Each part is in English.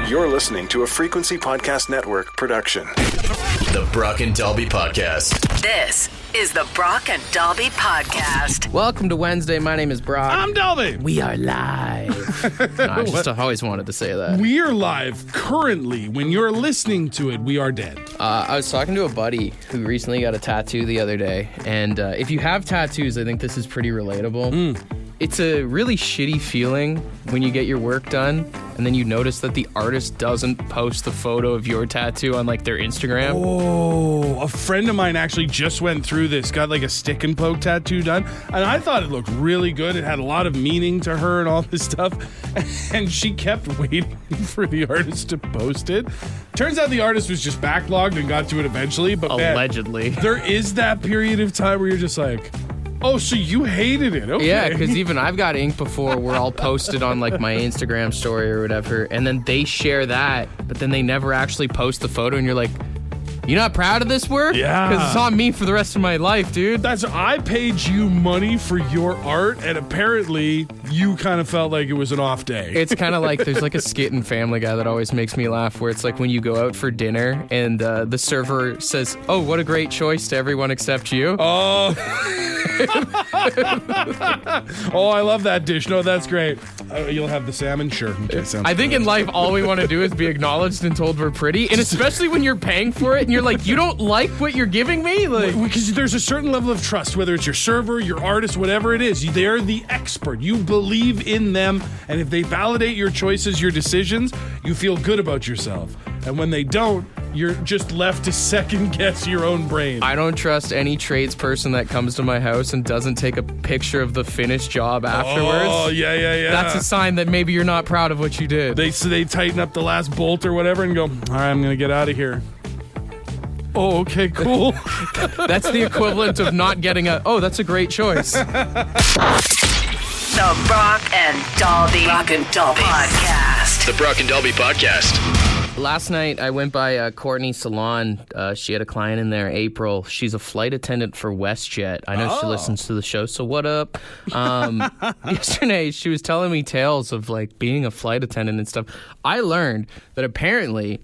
You're listening to a Frequency Podcast Network production. The Brock and Dalby Podcast. This is the Brock and Dalby Podcast. Welcome to Wednesday. My name is Brock. I'm Dalby. We are live. I just always wanted to say that. We're live currently. When you're listening to it, we are dead. I was talking to a buddy who recently got a tattoo the other day, and if you have tattoos, I think this is pretty relatable. It's a really shitty feeling when you get your work done and then you notice that the artist doesn't post the photo of your tattoo on like their Instagram. Oh, a friend of mine actually just went through this, got like a stick and poke tattoo done, and I thought it looked really good. It had a lot of meaning to her and all this stuff, and she kept waiting for the artist to post it. Turns out the artist was just backlogged and got to it eventually, but Allegedly. man, there is that period of time where you're just like, oh, so you hated it. Okay. Yeah, because even I've got ink before where I'll post it on like my Instagram story or whatever, and then they share that, but then they never actually post the photo, and you're like, you're not proud of this work? Yeah. Because it's on me for the rest of my life, dude. I paid you money for your art, and apparently you kind of felt like it was an off day. It's kind of like there's like a skit in Family Guy that always makes me laugh where it's like when you go out for dinner and the server says, oh, what a great choice to everyone except you. Oh. Oh, I love that dish. No, that's great. You'll have the salmon? Sure. Okay, I think in life all we want to do is be acknowledged and told we're pretty, and especially when you're paying for it and you're like, you don't like what you're giving me? Like, because there's a certain level of trust, whether it's your server, your artist, whatever it is. They're the expert. You believe in them, and if they validate your choices, your decisions, you feel good about yourself. And when they don't, you're just left to second guess your own brain. I don't trust any tradesperson that comes to my house and doesn't take a picture of the finished job afterwards. Oh, yeah. That's a sign that maybe you're not proud of what you did. They tighten up the last bolt or whatever and go, all right, I'm going to get out of here. Oh, okay, cool. That's the equivalent of not getting that's a great choice. The Brock and Dalby Podcast. The Brock and Dalby Podcast. Last night, I went by Courtney's salon. She had a client in there, April. She's a flight attendant for WestJet. I know she listens to the show, so what up? Yesterday, she was telling me tales of like being a flight attendant and stuff. I learned that apparently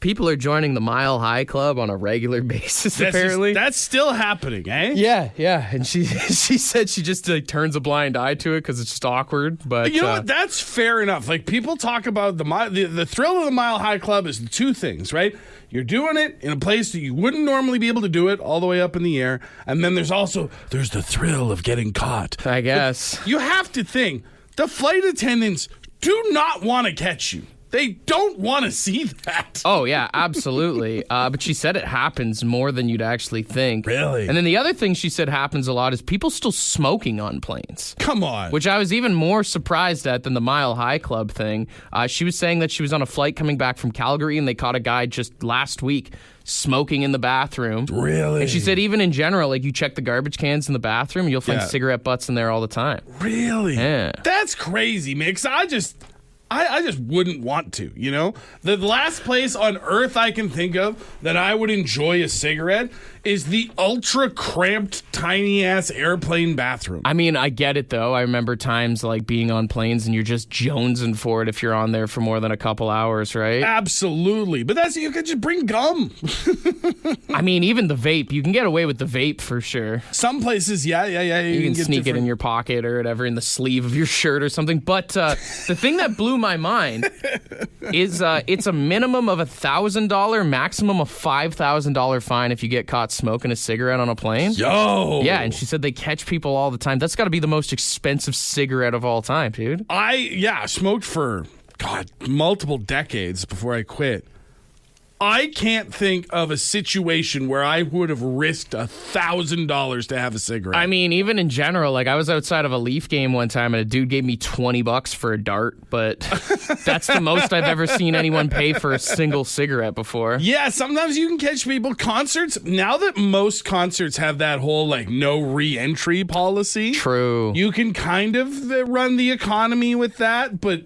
people are joining the Mile High Club on a regular basis, apparently. That's still happening, eh? Yeah. And she said she just like turns a blind eye to it because it's just awkward. But you know what? That's fair enough. Like, people talk about the thrill of the Mile High Club is the two things, right? You're doing it in a place that you wouldn't normally be able to do it, all the way up in the air. And then there's the thrill of getting caught. I guess. But you have to think, the flight attendants do not want to catch you. They don't want to see that. Oh, yeah, absolutely. But she said it happens more than you'd actually think. Really? And then the other thing she said happens a lot is people still smoking on planes. Come on. Which I was even more surprised at than the Mile High Club thing. She was saying that she was on a flight coming back from Calgary and they caught a guy just last week smoking in the bathroom. Really? And she said even in general, like you check the garbage cans in the bathroom, you'll find cigarette butts in there all the time. Really? Yeah. That's crazy, man, because I just wouldn't want to, you know? The last place on earth I can think of that I would enjoy a cigarette is the ultra cramped, tiny-ass airplane bathroom. I mean, I get it, though. I remember times like being on planes and you're just jonesing for it if you're on there for more than a couple hours, right? Absolutely. But you could just bring gum. I mean, even the vape. You can get away with the vape for sure. Some places, yeah. You can sneak it in your pocket or whatever, in the sleeve of your shirt or something. But the thing that blew my mind is it's a minimum of $1,000, maximum of $5,000 fine if you get caught smoking a cigarette on a plane. Yo! Yeah, and she said they catch people all the time. That's got to be the most expensive cigarette of all time, dude. I smoked for, multiple decades before I quit. I can't think of a situation where I would have risked $1,000 to have a cigarette. I mean, even in general, like I was outside of a Leaf game one time and a dude gave me $20 for a dart, but that's the most I've ever seen anyone pay for a single cigarette before. Yeah, sometimes you can catch people. Concerts, now that most concerts have that whole like no re-entry policy. True. You can kind of run the economy with that, but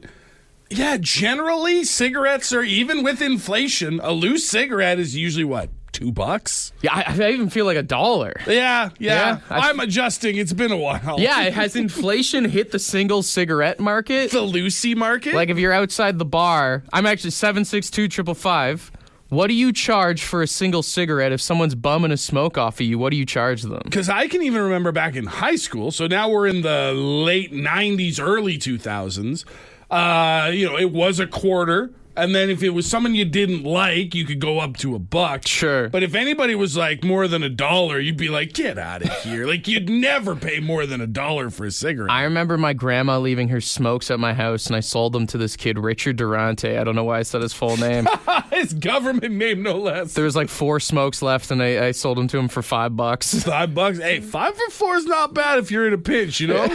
yeah, generally cigarettes are, even with inflation, a loose cigarette is usually what? $2. Yeah, I even feel like $1. Yeah. I'm adjusting. It's been a while. Yeah, has inflation hit the single cigarette market? The Lucy market? Like if you're outside the bar, I'm actually 762-555. What do you charge for a single cigarette if someone's bumming a smoke off of you? What do you charge them? Because I can even remember back in high school, so now we're in the late 90s, early 2000s. It was a quarter. And then if it was someone you didn't like, you could go up to $1. Sure. But if anybody was like more than $1, you'd be like, get out of here. Like, you'd never pay more than $1 for a cigarette. I remember my grandma leaving her smokes at my house, and I sold them to this kid, Richard Durante. I don't know why I said his full name. His government name, no less. There was like 4 smokes left, and I sold them to him for $5. $5? Hey, 5 for 4 is not bad if you're in a pinch, you know?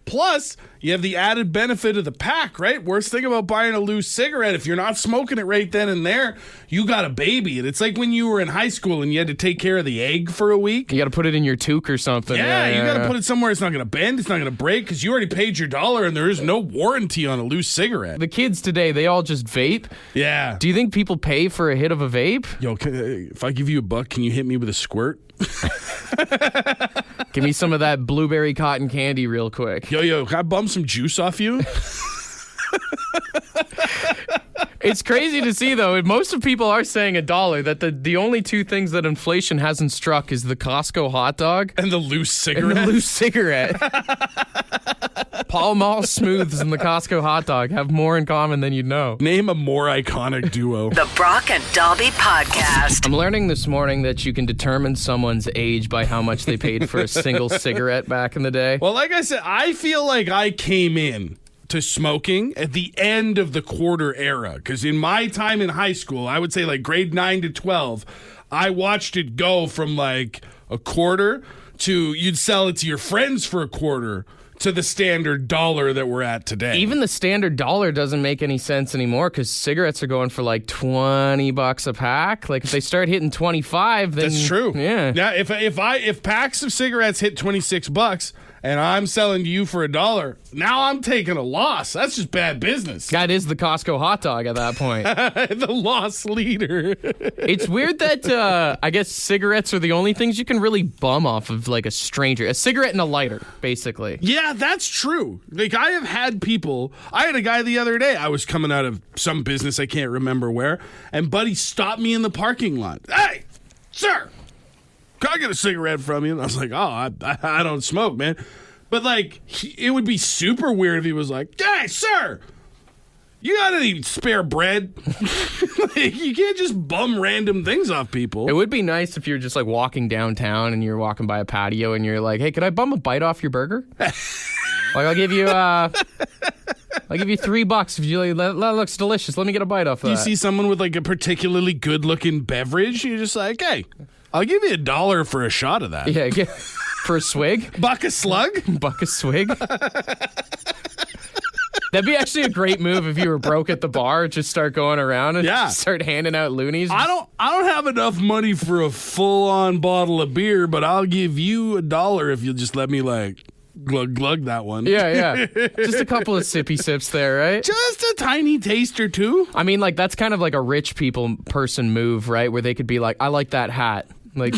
Plus, you have the added benefit of the pack, right? Worst thing about buying a loose cigarette, if you're not smoking it right then and there, you got a baby. And it's like when you were in high school and you had to take care of the egg for a week. You got to put it in your toque or something. Yeah, you got to put it somewhere it's not going to bend, it's not going to break, because you already paid your $1 and there is no warranty on a loose cigarette. The kids today, they all just vape. Yeah. Do you think people pay for a hit of a vape? Yo, if I give you $1, can you hit me with a squirt? Give me some of that blueberry cotton candy real quick. Yo, can I bum some juice off you? It's crazy to see, though. Most of people are saying $1. That the only 2 things that inflation hasn't struck is the Costco hot dog and the loose cigarette. And the loose cigarette. Pall Mall Smooths and the Costco hot dog have more in common than you'd know. Name a more iconic duo. The Brock and Dalby Podcast. I'm learning this morning that you can determine someone's age by how much they paid for a single cigarette back in the day. Well, like I said, I feel like I came in to smoking at the end of the quarter era, because in my time in high school, I would say like grade 9 to 12, I watched it go from like a quarter to you'd sell it to your friends for a quarter to the standard $1 that we're at today. Even the standard $1 doesn't make any sense anymore, because cigarettes are going for like $20 a pack. Like if they start hitting 25, then that's true. Yeah. Now if packs of cigarettes hit $26 and I'm selling to you for $1, now I'm taking a loss. That's just bad business. That is the Costco hot dog at that point. The loss leader. It's weird that I guess cigarettes are the only things you can really bum off of, like a stranger. A cigarette and a lighter, basically. Yeah, that's true. Like, I have had people. I had a guy the other day. I was coming out of some business, I can't remember where, and buddy stopped me in the parking lot. Hey, sir, can I get a cigarette from you? And I was like, oh, I don't smoke, man. But, like, it would be super weird if he was like, hey, sir, you got any spare bread? Like, you can't just bum random things off people. It would be nice if you're just, like, walking downtown and you're walking by a patio and you're like, hey, could I bum a bite off your burger? Like, I'll give you $3 if you like, that looks delicious. Let me get a bite off of that. You see someone with, like, a particularly good-looking beverage, you're just like, hey, I'll give you $1 for a shot of that. Yeah, for a swig? Buck a slug? Buck a swig? That'd be actually a great move if you were broke at the bar. Just start going around and just start handing out loonies. I don't have enough money for a full-on bottle of beer, but I'll give you $1 if you'll just let me, like, glug that one. Yeah. Just a couple of sippy sips there, right? Just a tiny taste or two. I mean, like, that's kind of like a rich person move, right? Where they could be like, I like that hat. Like,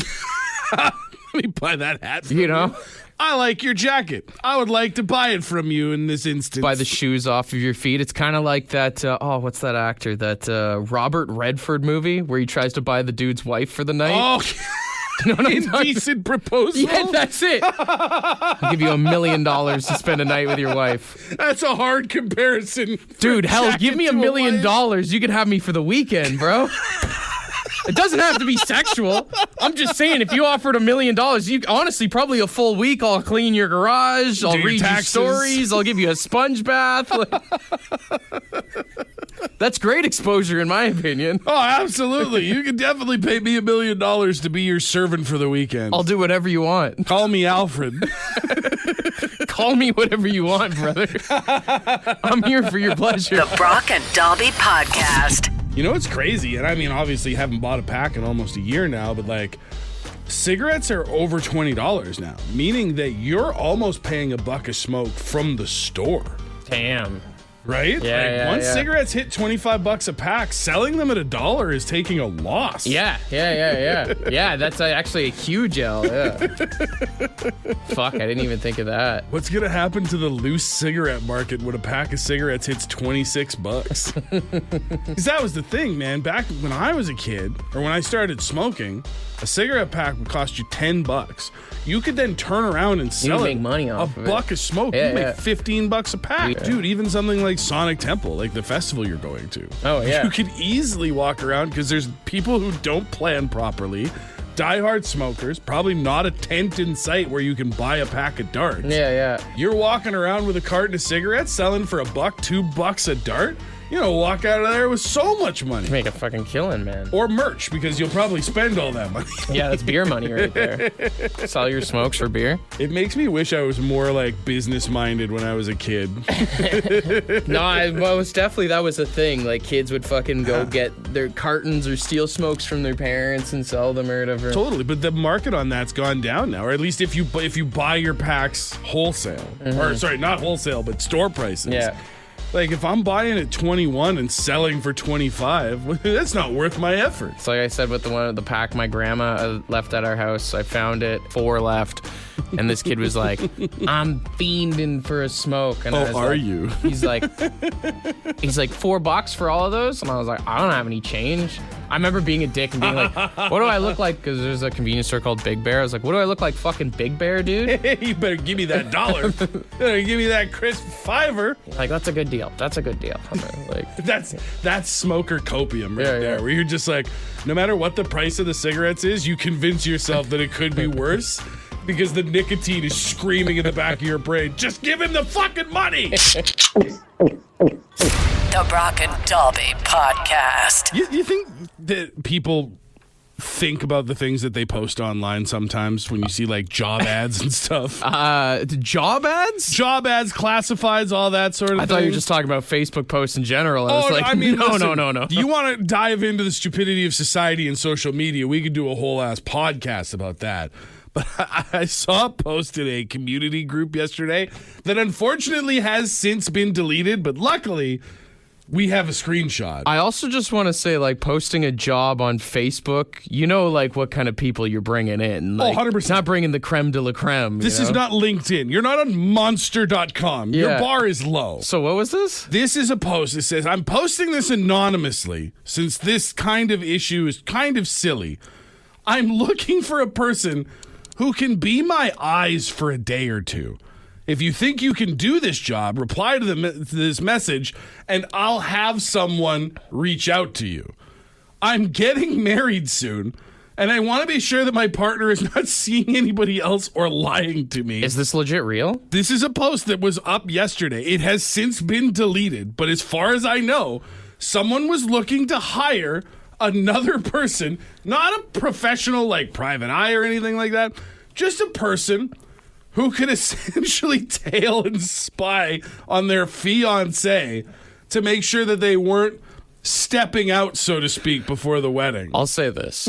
let me buy that hat from you know? I like your jacket. I would like to buy it from you in this instance. Buy the shoes off of your feet. It's kind of like that, what's that actor? That Robert Redford movie where he tries to buy the dude's wife for the night. Oh, you know what I'm talking? Indecent proposal? Yeah, that's it. I'll give you $1 million to spend a night with your wife. That's a hard comparison. Dude, hell, give me $1 million. You could have me for the weekend, bro. It doesn't have to be sexual. I'm just saying, if you offered $1 million, you honestly probably a full week. I'll clean your garage. I'll read your stories. I'll give you a sponge bath. That's great exposure, in my opinion. Oh, absolutely. You can definitely pay me $1 million to be your servant for the weekend. I'll do whatever you want. Call me Alfred. Call me whatever you want, brother. I'm here for your pleasure. The Brock and Dalby Podcast. You know, it's crazy, and I mean, obviously, haven't bought a pack in almost a year now, but like, cigarettes are over $20 now, meaning that you're almost paying $1 a smoke from the store. Damn. Right? Yeah, once cigarettes hit $25 a pack, selling them at $1 is taking a loss. Yeah. Yeah, that's actually a huge L. Yeah. Fuck, I didn't even think of that. What's gonna happen to the loose cigarette market when a pack of cigarettes hits $26? Because that was the thing, man. Back when I was a kid, or when I started smoking, a cigarette pack would cost you $10. You could then turn around and sell make money off a of buck of smoke. Yeah, you make $15 a pack. Yeah. Dude, even something like Sonic Temple, like the festival you're going to. Oh, yeah. You could easily walk around because there's people who don't plan properly, diehard smokers, probably not a tent in sight where you can buy a pack of darts. Yeah. You're walking around with a carton of cigarettes selling for $1, $2 a dart. You know, walk out of there with so much money. Make a fucking killing, man. Or merch, because you'll probably spend all that money. Yeah, that's beer money right there. Sell your smokes for beer. It makes me wish I was more like business minded when I was a kid. Well, that was a thing. Like, kids would fucking go get their cartons or steal smokes from their parents and sell them or whatever. Totally, but the market on that's gone down now, or at least if you buy your packs wholesale, or sorry, not wholesale, but store prices. Yeah. Like, if I'm buying at 21 and selling for 25, that's not worth my effort. So like I said with the pack my grandma left at our house, I found it, 4 left. And this kid was like, I'm fiending for a smoke. And I was are like, you? He's like, $4 for all of those? And I was like, I don't have any change. I remember being a dick and being like, what do I look like? Because there's a convenience store called Big Bear. I was like, what do I look like, fucking Big Bear, dude? You better give me that $1. You better give me that crisp $5. Like, that's a good deal. That's a good deal. Like, that's smoker copium right there, yeah. where you're just like, no matter what the price of the cigarettes is, you convince yourself that it could be worse because the nicotine is screaming in the back of your brain. Just give him the fucking money. The Brock and Dalby Podcast. You think that people think about the things that they post online sometimes when you see like job ads and stuff? job ads? Job ads, classifieds, all that sort of thing. I thought you were just talking about Facebook posts in general. I was like, no. Do you want to dive into the stupidity of society and social media? We could do a whole ass podcast about that. But I saw posted a community group yesterday that unfortunately has since been deleted, but luckily we have a screenshot. I also just want to say, like, posting a job on Facebook, you know, like, what kind of people you're bringing in. Like, 100%. Not bringing the creme de la creme. This is not LinkedIn. You're not on monster.com. Your Yeah. bar is low. So what was this? This is a post that says, I'm posting this anonymously since this kind of issue is kind of silly. I'm looking for a person who can be my eyes for a day or two. If you think you can do this job, reply to this message, and I'll have someone reach out to you. I'm getting married soon, and I want to be sure that my partner is not seeing anybody else or lying to me. Is this legit real? This is a post that was up yesterday. It has since been deleted, but as far as I know, someone was looking to hire another person, not a professional like private eye or anything like that, just a person who could essentially tail and spy on their fiancé to make sure that they weren't stepping out, so to speak, before the wedding. I'll say this.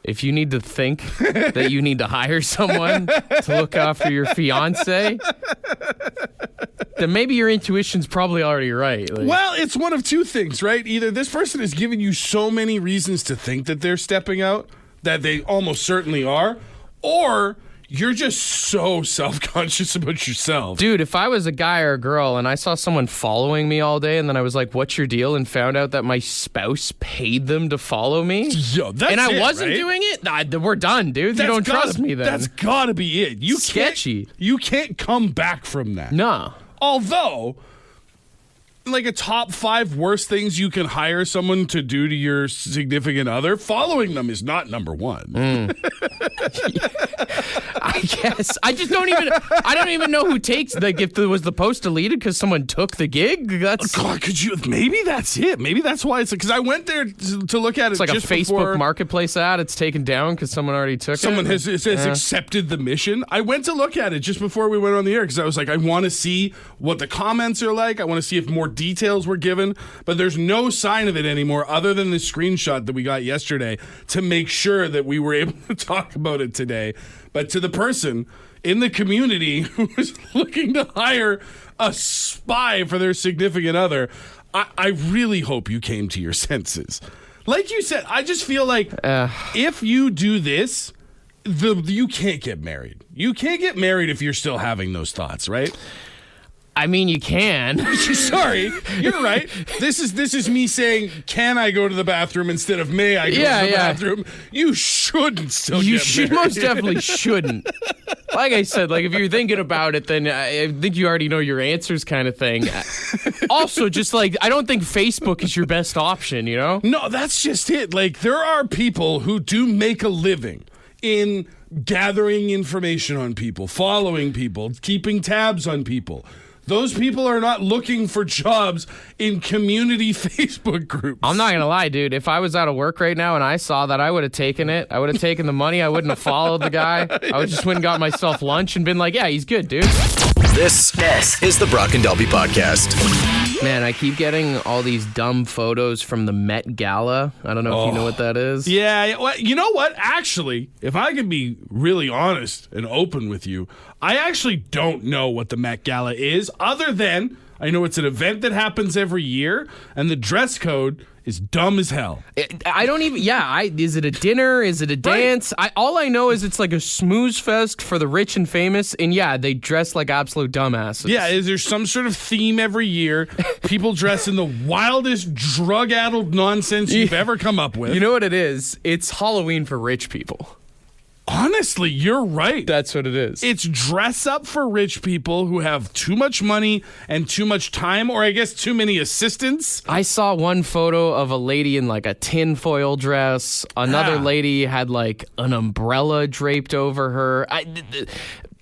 If you need to think that you need to hire someone to look after your fiance, then maybe your intuition's probably already right. Like, Well, it's one of two things, right? Either this person has given you so many reasons to think that they're stepping out that they almost certainly are, or you're just so self-conscious about yourself. dude, if I was a guy or a girl and I saw someone following me all day and then I was like, what's your deal? And found out that my spouse paid them to follow me. Yo, that's and I it, wasn't right? doing it, we're done, dude. That's You don't trust gotta- me then. That's gotta be it. You Sketchy. You can't come back from that. No. Although, like a top 5 worst things you can hire someone to do to your significant other, following them is not number 1. I guess. I don't even know who takes, like, if there was the post deleted because someone took the gig. That's God, maybe that's it. Maybe that's why it's because I went there to look at it. it's like just a Facebook before marketplace ad. It's taken down because someone already took someone it. has accepted the mission. I went to look at it just before we went on the air because I was like, I want to see what the comments are like. I want to see if more details were given, but there's no sign of it anymore other than the screenshot that we got yesterday to make sure that we were able to talk about it today. But to the person, in the community who was looking to hire a spy for their significant other. I really hope you came to your senses. Like you said, I just feel like if you do this, you can't get married. You can't get married if you're still having those thoughts, right? I mean, you can. Sorry, you're right. This is me saying, can I go to the bathroom instead of may I go to the bathroom? You shouldn't still get married. You most definitely shouldn't. Like I said, like if you're thinking about it, then I think you already know your answers kind of thing. Also, just like, I don't think Facebook is your best option, you know? No, that's just it. Like, there are people who do make a living in gathering information on people, following people, keeping tabs on people. Those people are not looking for jobs in community Facebook groups. I'm not going to lie, dude. If I was out of work right now and I saw that, I would have taken it. I would have taken the money. I wouldn't have followed the guy. I would just went and got myself lunch and been like, yeah, he's good, dude. This is the Brock and Dalby Podcast. Man, I keep getting all these dumb photos from the Met Gala. I don't know if you know what that is. Yeah, well, you know what? Actually, if I can be really honest and open with you, I actually don't know what the Met Gala is, other than I know it's an event that happens every year, and the dress code is dumb as hell. I don't even, is it a dinner? Is it a dance? Right. All I know is it's like a snooze fest for the rich and famous, and they dress like absolute dumbasses. Yeah, is there some sort of theme every year? People dress in the wildest drug-addled nonsense you've ever come up with. You know what it is? It's Halloween for rich people. Honestly, you're right. That's what it is. It's dress up for rich people who have too much money and too much time, or I guess too many assistants. I saw one photo of a lady in like a tinfoil dress. Another lady had like an umbrella draped over her.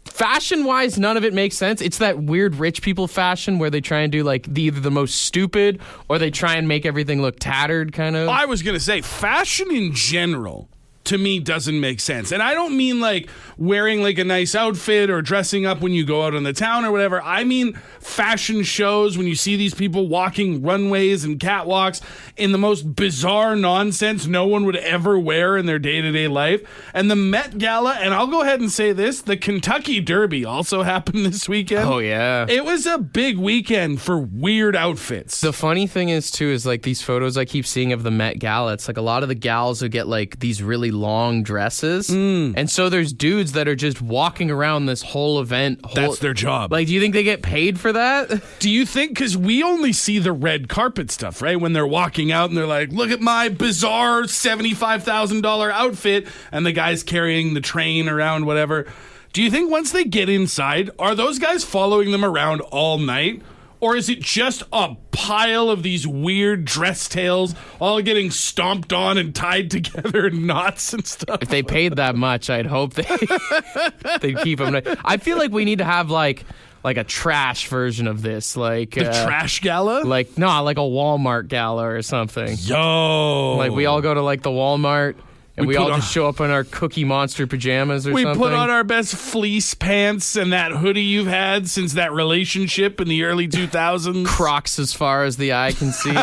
Fashion-wise, none of it makes sense. It's that weird rich people fashion where they try and do like either the most stupid or they try and make everything look tattered, kind of. I was going to say, fashion in general to me doesn't make sense. And I don't mean like wearing like a nice outfit or dressing up when you go out on the town or whatever. I mean fashion shows when you see these people walking runways and catwalks in the most bizarre nonsense no one would ever wear in their day-to-day life. And the Met Gala, and I'll go ahead and say this, the Kentucky Derby also happened this weekend. Oh, yeah. It was a big weekend for weird outfits. The funny thing is, too, is like these photos I keep seeing of the Met Gala, it's like a lot of the gals who get like these really long dresses. And so there's dudes that are just walking around this whole event. That's their job. Like, do you think they get paid for that? Do you think, because we only see the red carpet stuff, right? When they're walking out and they're like, look at my bizarre $75,000 outfit, and the guy's carrying the train around, whatever. Do you think once they get inside, are those guys following them around all night? Or is it just a pile of these weird dress tails all getting stomped on and tied together in knots and stuff? If they paid that much, I'd hope they'd keep them. I feel like we need to have like a trash version of this. Like the trash gala? Like a Walmart gala or something. Yo. Like we all go to like the Walmart. And we all just show up in our Cookie Monster pajamas or something. We put on our best fleece pants and that hoodie you've had since that relationship in the early 2000s. Crocs as far as the eye can see.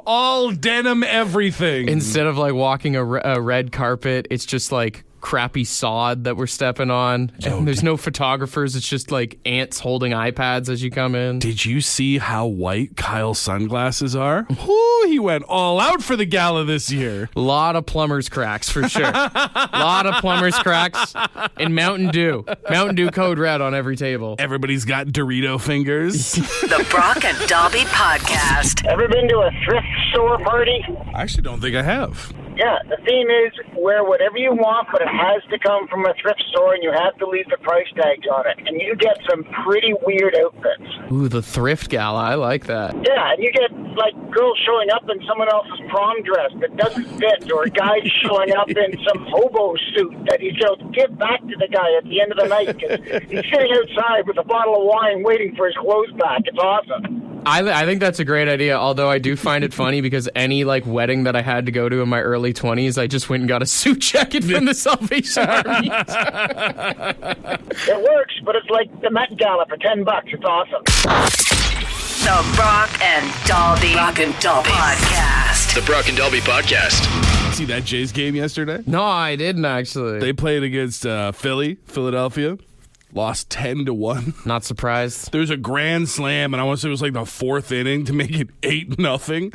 All denim everything. Instead of like walking a red carpet, it's just like crappy sod that we're stepping on. And there's no photographers. It's just like ants holding iPads as you come in. Did you see how white Kyle's sunglasses are? Whoo, he went all out for the gala this year. A lot of plumber's cracks for sure. A lot of plumber's cracks and Mountain Dew. Mountain Dew Code Red on every table. Everybody's got Dorito fingers. The Brock and Dalby Podcast. Ever been to a thrift store party? I actually don't think I have. Yeah, the theme is wear whatever you want, but it has to come from a thrift store, and you have to leave the price tags on it. And you get some pretty weird outfits. Ooh, the thrift gala. I like that. Yeah, and you get, like, girls showing up in someone else's prom dress that doesn't fit, or a guy showing up in some hobo suit that he's going to give back to the guy at the end of the night because he's sitting outside with a bottle of wine waiting for his clothes back. It's awesome. I think that's a great idea, although I do find it funny because any like wedding that I had to go to in my early 20s, I just went and got a suit jacket from the Salvation Army. It works, but it's like the Met Gala for $10. It's awesome. The Brock and Dalby Podcast. The Brock and Dalby Podcast. see that Jays game yesterday? No, I didn't actually. They played against Philadelphia. Lost 10-1. Not surprised. There's a grand slam, and I want to say it was like the fourth inning to make it 8-0.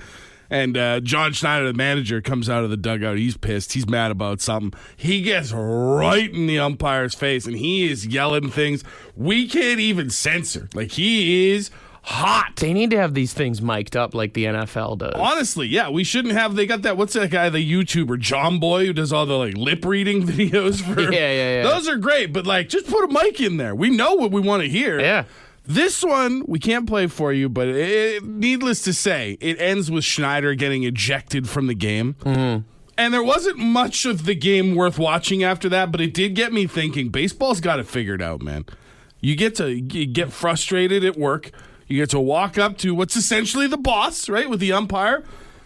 And John Schneider, the manager, comes out of the dugout. He's pissed. He's mad about something. He gets right in the umpire's face, and he is yelling things we can't even censor. Like, he is hot. They need to have these things mic'd up like the NFL does. Honestly, yeah, we shouldn't have. They got that. What's that guy, the YouTuber, John Boy, who does all the like lip reading videos for? Yeah. Those are great, but like, just put a mic in there. We know what we want to hear. Yeah. This one we can't play for you, but needless to say, it ends with Schneider getting ejected from the game. Mm-hmm. And there wasn't much of the game worth watching after that, but it did get me thinking. Baseball's got it figured out, man. You get frustrated at work. You get to walk up to what's essentially the boss, right, with the umpire,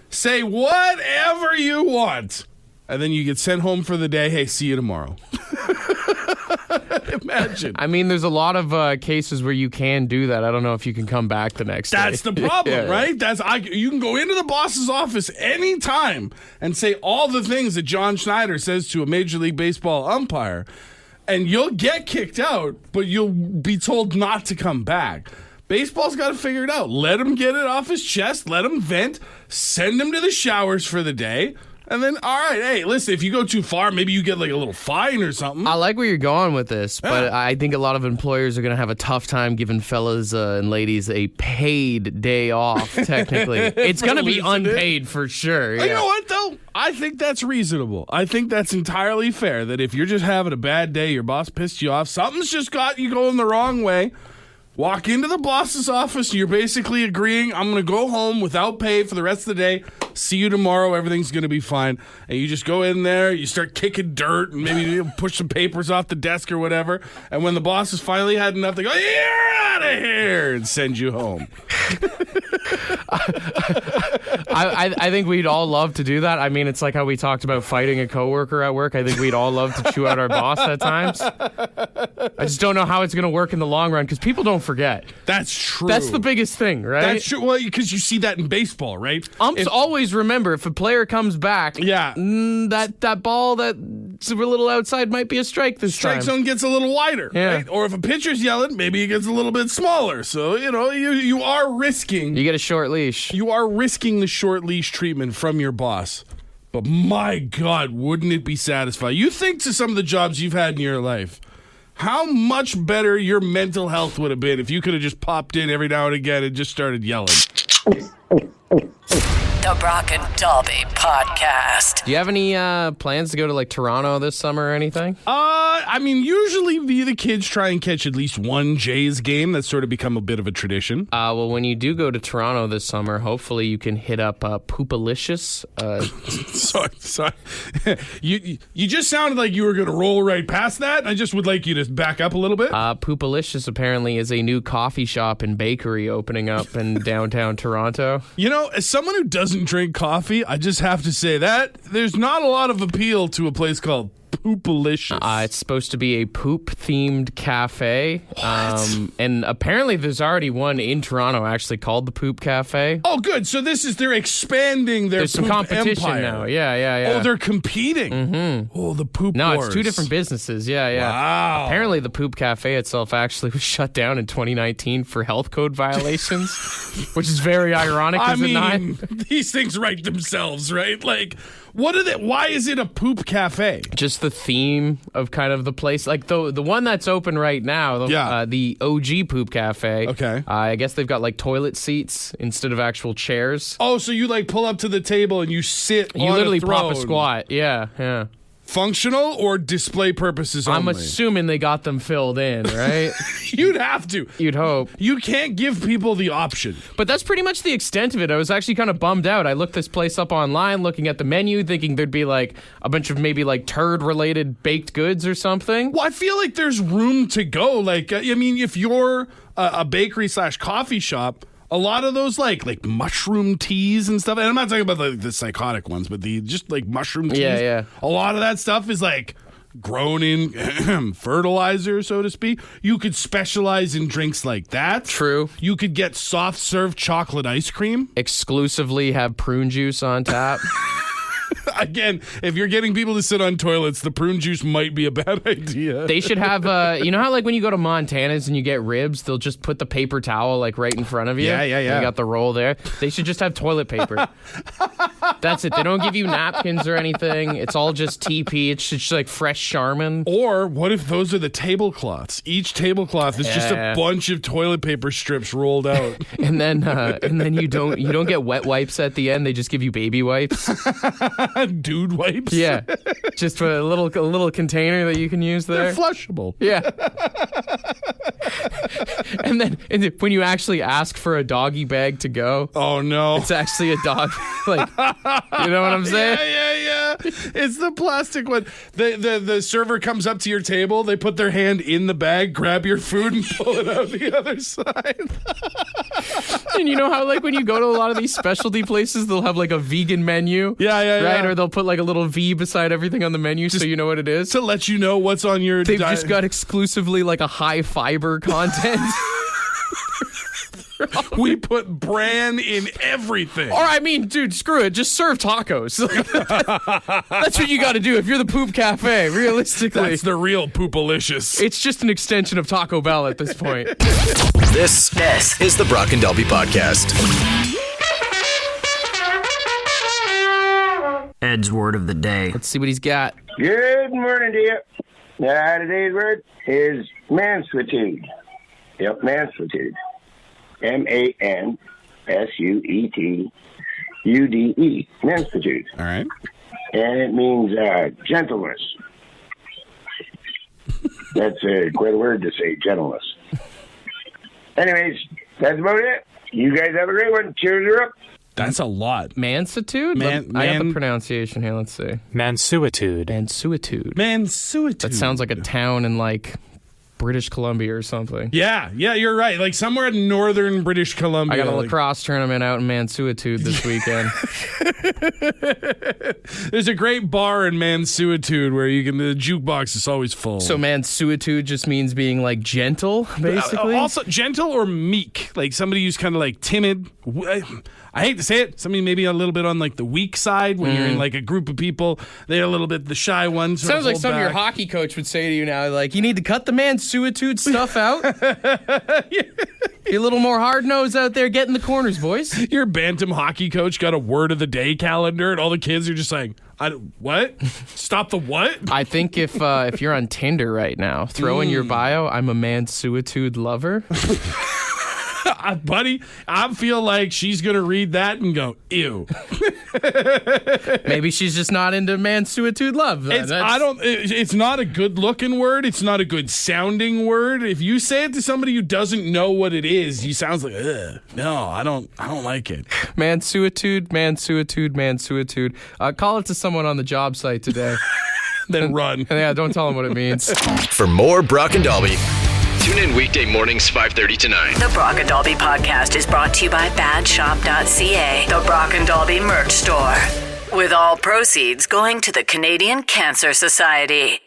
say whatever you want, and then you get sent home for the day. Hey, see you tomorrow. Imagine. I mean, there's a lot of cases where you can do that. I don't know if you can come back the next day. That's the problem, right? You can go into the boss's office anytime and say all the things that John Schneider says to a Major League Baseball umpire, and you'll get kicked out, but you'll be told not to come back. Baseball's got to figure it out. Let him get it off his chest. Let him vent. Send him to the showers for the day. And then, all right, hey, listen, if you go too far, maybe you get like a little fine or something. I like where you're going with this, but I think a lot of employers are going to have a tough time giving fellas and ladies a paid day off, technically. It's going to be unpaid for sure. You know what, though? I think that's reasonable. I think that's entirely fair, that if you're just having a bad day, your boss pissed you off, something's just got you going the wrong way. Walk into the boss's office, you're basically agreeing, I'm going to go home without pay for the rest of the day. See you tomorrow. Everything's going to be fine. And you just go in there, you start kicking dirt, and maybe you push some papers off the desk or whatever. And when the boss has finally had enough, they go, you're out of here, and send you home. I think we'd all love to do that. I mean, it's like how we talked about fighting a coworker at work. I think we'd all love to chew out our boss at times. I just don't know how it's going to work in the long run because people don't forget. That's true. That's the biggest thing, right? That's true. Well, because you see that in baseball, right? Umps always remember if a player comes back, that ball that's a little outside might be a strike this time. Strike zone gets a little wider, yeah. Right? Or if a pitcher's yelling, maybe it gets a little bit smaller. So, you are risking. You get a short leash. You are risking the short leash treatment from your boss. But my God, wouldn't it be satisfying? You think to some of the jobs you've had in your life, how much better your mental health would have been if you could have just popped in every now and again and just started yelling. The Brock and Dalby Podcast. Do you have any plans to go to like Toronto this summer or anything? I mean, usually the kids try and catch at least one Jays game. That's sort of become a bit of a tradition. Well, when you do go to Toronto this summer, hopefully you can hit up Poopalicious. Sorry. You just sounded like you were going to roll right past that. I just would like you to back up a little bit. Poopalicious apparently is a new coffee shop and bakery opening up in downtown Toronto. As someone who doesn't drink coffee, I just have to say that there's not a lot of appeal to a place called Poopalicious. It's supposed to be a poop-themed cafe. And apparently there's already one in Toronto actually called the Poop Cafe. Oh, good. So they're expanding their There's poop some competition empire. now. Yeah. Oh, they're competing. Mm-hmm. Oh, the Poop No, Wars. it's two different businesses. Yeah. Wow. Apparently the Poop Cafe itself actually was shut down in 2019 for health code violations, which is very ironic, is it not? These things write themselves, right? Like, why is it a poop cafe? Just the theme of kind of the place. Like the one that's open right now, the OG Poop Cafe. Okay. I guess they've got like toilet seats instead of actual chairs. Oh, so you like pull up to the table and you sit You on literally a throne. pop a squat. Yeah. Functional or display purposes only? I'm assuming they got them filled in, right? You'd have to. You'd hope. You can't give people the option. But that's pretty much the extent of it. I was actually kind of bummed out. I looked this place up online, looking at the menu, thinking there'd be like a bunch of maybe like turd-related baked goods or something. Well, I feel like there's room to go. Like, if you're a bakery/coffee shop, a lot of those like mushroom teas and stuff. And I'm not talking about the psychotic ones, but the just like mushroom teas. Yeah. A lot of that stuff is like grown in fertilizer, so to speak. You could specialize in drinks like that. True. You could get soft serve chocolate ice cream. Exclusively have prune juice on tap. Again, if you're getting people to sit on toilets, the prune juice might be a bad idea. They should have, you know how like when you go to Montana's and you get ribs, they'll just put the paper towel like right in front of you? Yeah. You got the roll there. They should just have toilet paper. That's it. They don't give you napkins or anything. It's all just TP. It's just like fresh Charmin. Or what if those are the tablecloths? Each tablecloth is just a bunch of toilet paper strips rolled out. and then you don't get wet wipes at the end. They just give you baby wipes. Dude wipes? Yeah. Just a little container that you can use there. They're flushable. Yeah. and then when you actually ask for a doggy bag to go, oh no, it's actually a dog. Like, you know what I'm saying? Yeah. It's the plastic one. The server comes up to your table. They put their hand in the bag, grab your food, and pull it out the other side. And you know how like when you go to a lot of these specialty places, they'll have like a vegan menu. Yeah. Right? Or they'll put like a little V beside everything on the menu so you know what it is. To let you know what's on your They've just got exclusively like a high fiber content. We put bran in everything. Or I mean, dude, screw it. Just serve tacos. That's what you got to do if you're the Poop Cafe, realistically. That's the real Poopalicious. It's just an extension of Taco Bell at this point. This is the Brock and Dalby Podcast. Ed's word of the day. Let's see what he's got. Good morning to you. Today's word is mansuetude. Yep, mansuetude. MANSUETUDE. Mansuetude. All right. And it means gentleness. That's quite a word to say, gentleness. Anyways, that's about it. You guys have a great one. Cheers her up. That's a lot. Mansuetude? I got the pronunciation here. Let's see. Mansuetude. Mansuetude. That sounds like a town in like British Columbia or something. Yeah, you're right. Like somewhere in northern British Columbia. I got a lacrosse tournament out in Mansuetude this weekend. There's a great bar in Mansuetude where the jukebox is always full. So Mansuetude just means being like gentle, basically? Also gentle or meek. Like somebody who's kind of like timid. I hate to say it, somebody maybe a little bit on like the weak side when you're in like a group of people. They're a little bit the shy ones. Sounds like something your hockey coach would say to you now. Like, you need to cut the mansuetude stuff out. Be a little more hard-nosed out there getting the corners, boys. Your bantam hockey coach got a word of the day calendar and all the kids are just like, what? Stop the what? I think if you're on Tinder right now, throw in your bio, I'm a mansuetude lover. Buddy, I feel like she's going to read that and go, ew. Maybe she's just not into mansuetude love. It's not a good looking word. It's not a good sounding word. If you say it to somebody who doesn't know what it is, he sounds like, ugh. No, I don't like it. Mansuetude. Call it to someone on the job site today. Then run. Yeah, don't tell them what it means. For more Brock and Dalby, tune in weekday mornings 5:30 to 9. The Brock and Dalby podcast is brought to you by badshop.ca, the Brock and Dalby merch store. With all proceeds going to the Canadian Cancer Society.